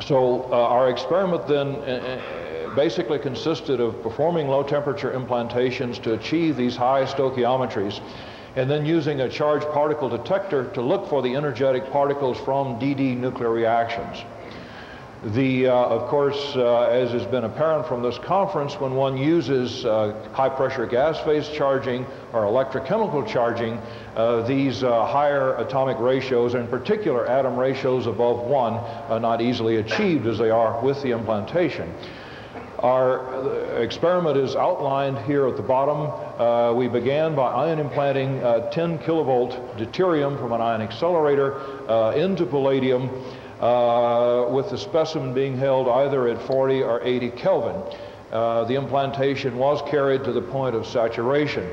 So our experiment then basically consisted of performing low temperature implantations to achieve these high stoichiometries, and then using a charged particle detector to look for the energetic particles from DD nuclear reactions. Of course, as has been apparent from this conference, when one uses high-pressure gas phase charging or electrochemical charging, these higher atomic ratios, in particular atom ratios above 1, are not easily achieved as they are with the implantation. Our experiment is outlined here at the bottom. We began by ion implanting 10 kilovolt deuterium from an ion accelerator into palladium, with the specimen being held either at 40 or 80 Kelvin. The implantation was carried to the point of saturation.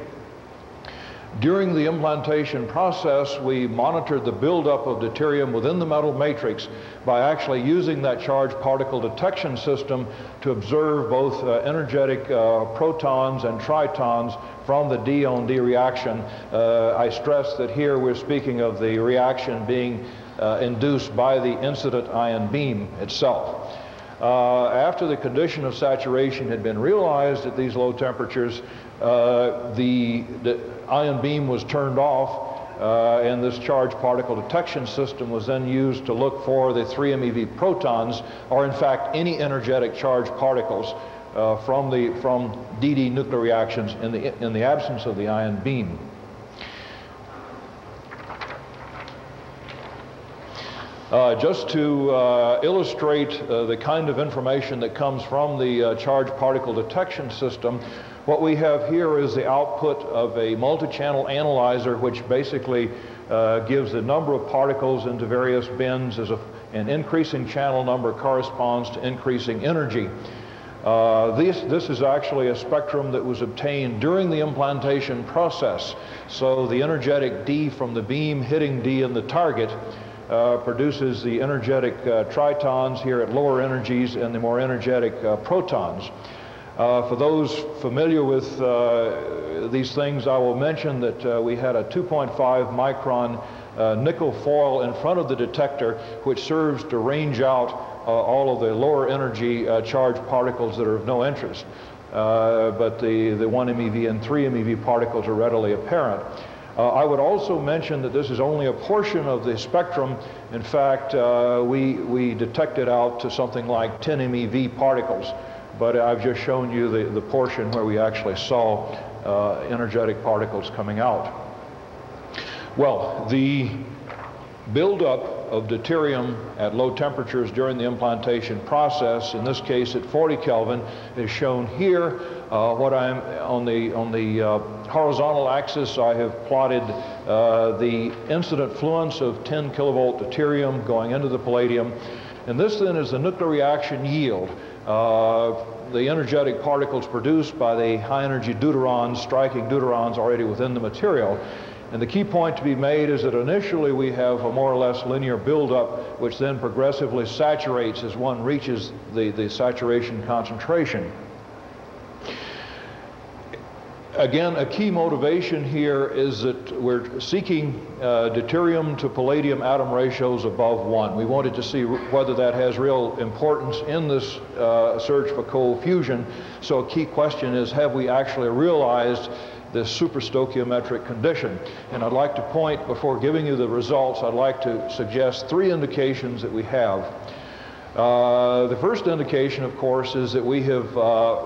During the implantation process, we monitored the buildup of deuterium within the metal matrix by actually using that charged particle detection system to observe both energetic protons and tritons from the D on D reaction. I stress that here we're speaking of the reaction being induced by the incident ion beam itself. After the condition of saturation had been realized at these low temperatures, the ion beam was turned off, and this charged particle detection system was then used to look for the 3 MeV protons, or in fact any energetic charged particles from DD nuclear reactions in the absence of the ion beam. Just to illustrate the kind of information that comes from the charged particle detection system, what we have here is the output of a multi-channel analyzer, which basically gives the number of particles into various bins as an increasing channel number corresponds to increasing energy. This is actually a spectrum that was obtained during the implantation process. So the energetic D from the beam hitting D in the target produces the energetic tritons here at lower energies and the more energetic protons. For those familiar with these things, I will mention that we had a 2.5 micron nickel foil in front of the detector, which serves to range out all of the lower energy charged particles that are of no interest. But the 1 MeV and 3 MeV particles are readily apparent. I would also mention that this is only a portion of the spectrum. In fact, we detected out to something like 10 MeV particles, but I've just shown you the portion where we actually saw energetic particles coming out. Well, the buildup of deuterium at low temperatures during the implantation process, in this case at 40 Kelvin, is shown here. What I'm on the horizontal axis, I have plotted the incident fluence of 10 kilovolt deuterium going into the palladium, and this then is the nuclear reaction yield. The energetic particles produced by the high energy deuterons striking deuterons already within the material. And the key point to be made is that initially we have a more or less linear buildup, which then progressively saturates as one reaches the saturation concentration. Again, a key motivation here is that we're seeking deuterium to palladium atom ratios above 1. We wanted to see whether that has real importance in this search for cold fusion. So a key question is, have we actually realized this superstoichiometric condition? And I'd like to point, before giving you the results, I'd like to suggest 3 indications that we have. The first indication, of course, is that we have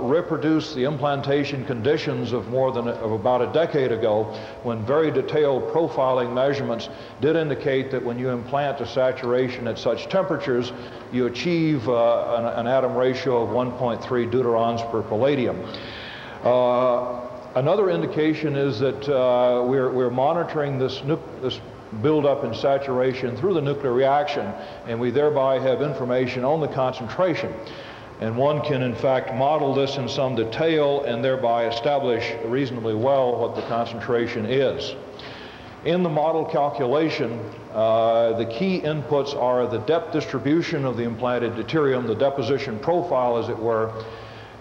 reproduced the implantation conditions of about a decade ago, when very detailed profiling measurements did indicate that when you implant to saturation at such temperatures, you achieve an atom ratio of 1.3 deuterons per palladium. Another indication is that we're monitoring this buildup in saturation through the nuclear reaction, and we thereby have information on the concentration. And one can in fact model this in some detail and thereby establish reasonably well what the concentration is. In the model calculation, the key inputs are the depth distribution of the implanted deuterium, the deposition profile as it were,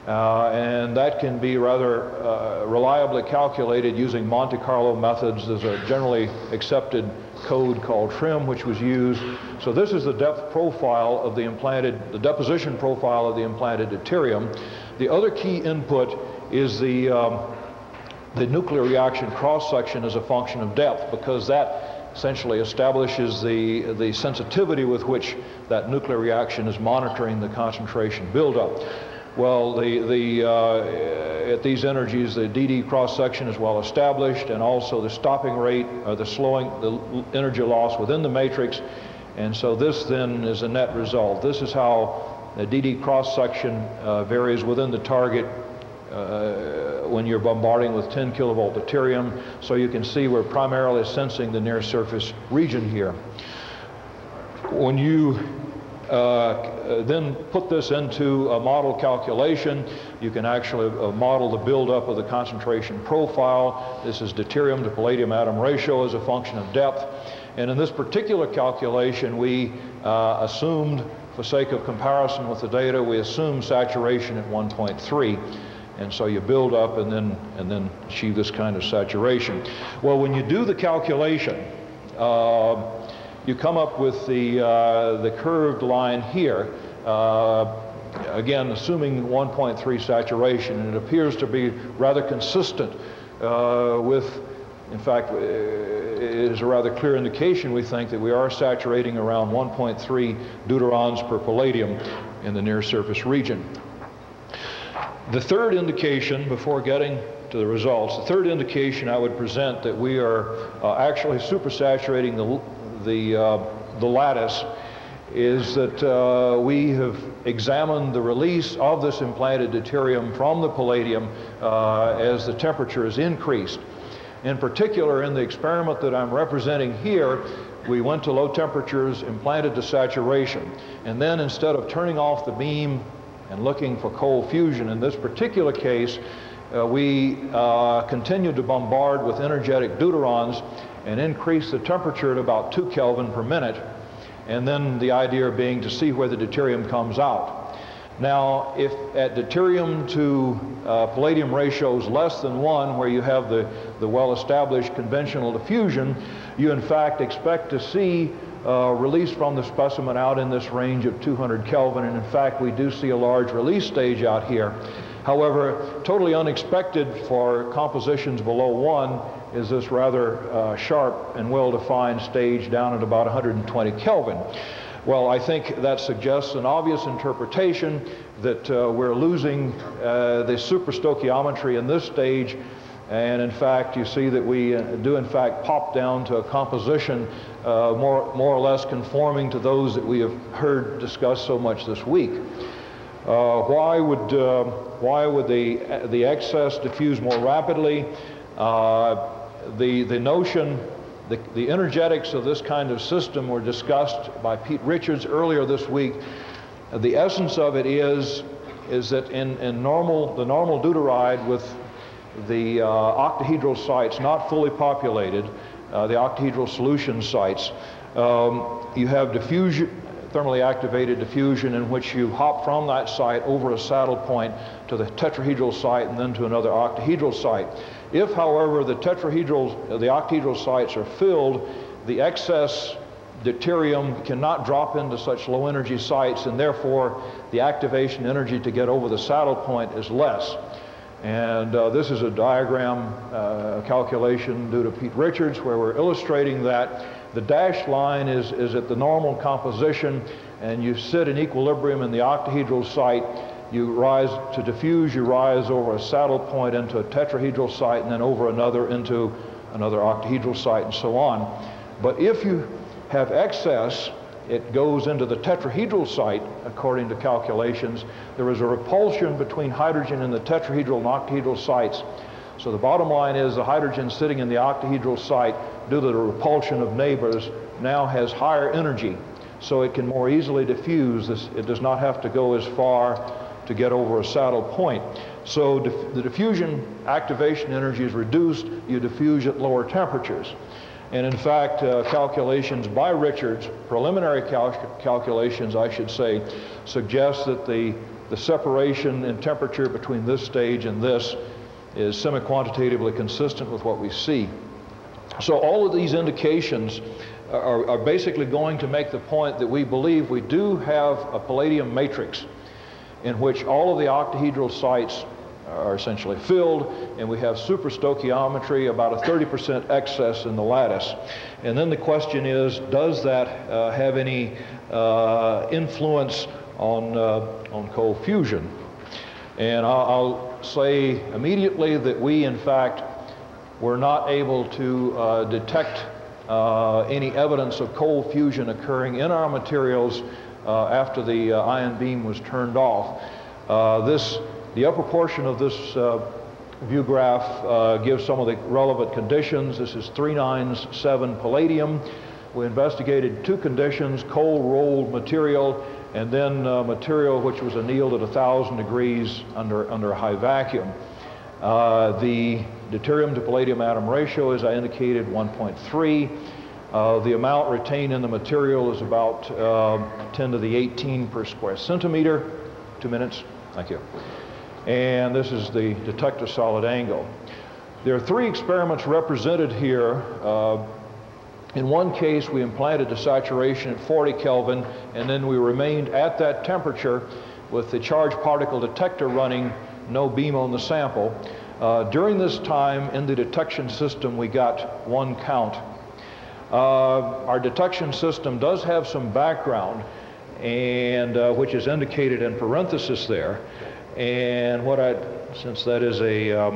and that can be rather reliably calculated using Monte Carlo methods. There's a generally accepted code called trim, which was used. So this is the depth profile of the implanted, the deposition profile of the implanted deuterium. The other key input is the nuclear reaction cross-section as a function of depth, because that essentially establishes the sensitivity with which that nuclear reaction is monitoring the concentration buildup. Well, at these energies, the DD cross-section is well established, and also the stopping rate, or the energy loss within the matrix. And so this then is a net result. This is how the DD cross-section varies within the target when you're bombarding with 10 kilovolt deuterium. So you can see we're primarily sensing the near surface region here. When you then put this into a model calculation, you can actually model the buildup of the concentration profile. This is deuterium to palladium atom ratio as a function of depth. And in this particular calculation, we assumed, for sake of comparison with the data, we assumed saturation at 1.3. And so you build up and then achieve this kind of saturation. Well, when you do the calculation, you come up with the curved line here, again assuming 1.3 saturation, and it appears to be rather consistent with, in fact, it is a rather clear indication, we think, that we are saturating around 1.3 deuterons per palladium in the near surface region. The third indication, before getting to the results, the third indication I would present that we are actually supersaturating the lattice is that we have examined the release of this implanted deuterium from the palladium as the temperature is increased. In particular, in the experiment that I'm representing here, we went to low temperatures, implanted to saturation, and then instead of turning off the beam and looking for cold fusion, in this particular case, we continued to bombard with energetic deuterons and increase the temperature at about 2 Kelvin per minute, and then the idea being to see where the deuterium comes out. Now, if at deuterium to palladium ratios less than 1, where you have the well-established conventional diffusion, you in fact expect to see release from the specimen out in this range of 200 Kelvin, and in fact we do see a large release stage out here. However, totally unexpected for compositions below 1 is this rather sharp and well-defined stage down at about 120 Kelvin. Well, I think that suggests an obvious interpretation that we're losing the superstoichiometry in this stage, and in fact you see that we do in fact pop down to a composition more or less conforming to those that we have heard discussed so much this week. Why would the excess diffuse more rapidly? The notion, the energetics of this kind of system were discussed by Pete Richards earlier this week. The essence of it is that in the normal deuteride with the octahedral sites not fully populated, the octahedral solution sites, you have diffusion, thermally activated diffusion, in which you hop from that site over a saddle point to the tetrahedral site and then to another octahedral site. If, however, the octahedral sites are filled, the excess deuterium cannot drop into such low energy sites, and therefore the activation energy to get over the saddle point is less. And this is a diagram calculation due to Pete Richards where we're illustrating that. The dashed line is at the normal composition, and you sit in equilibrium in the octahedral site. You rise to diffuse, you rise over a saddle point into a tetrahedral site, and then over another into another octahedral site, and so on. But if you have excess, it goes into the tetrahedral site, according to calculations. There is a repulsion between hydrogen in the tetrahedral and octahedral sites. So the bottom line is the hydrogen sitting in the octahedral site, due to the repulsion of neighbors, now has higher energy, so it can more easily diffuse. It does not have to go as far to get over a saddle point. So the diffusion activation energy is reduced, you diffuse at lower temperatures. And in fact, calculations by Richards, preliminary calculations I should say, suggest that the separation in temperature between this stage and this is semi-quantitatively consistent with what we see. So all of these indications are basically going to make the point that we believe we do have a palladium matrix in which all of the octahedral sites are essentially filled, and we have superstoichiometry, about a 30% excess in the lattice. And then the question is, does that have any influence on cold fusion? And I'll say immediately that we, in fact, were not able to detect any evidence of cold fusion occurring in our materials after the ion beam was turned off. The upper portion of this view graph gives some of the relevant conditions. This is 397 palladium. We investigated two conditions: cold rolled material, and then material which was annealed at 1,000 degrees under high vacuum. The deuterium to palladium atom ratio, as I indicated, 1.3. The amount retained in the material is about 10 to the 18 per square centimeter. 2 minutes. Thank you. And this is the detector solid angle. There are three experiments represented here. In one case, we implanted the saturation at 40 Kelvin, and then we remained at that temperature with the charged particle detector running, no beam on the sample. During this time, in the detection system, we got one count. Our detection system does have some background, and which is indicated in parenthesis there. And since that is a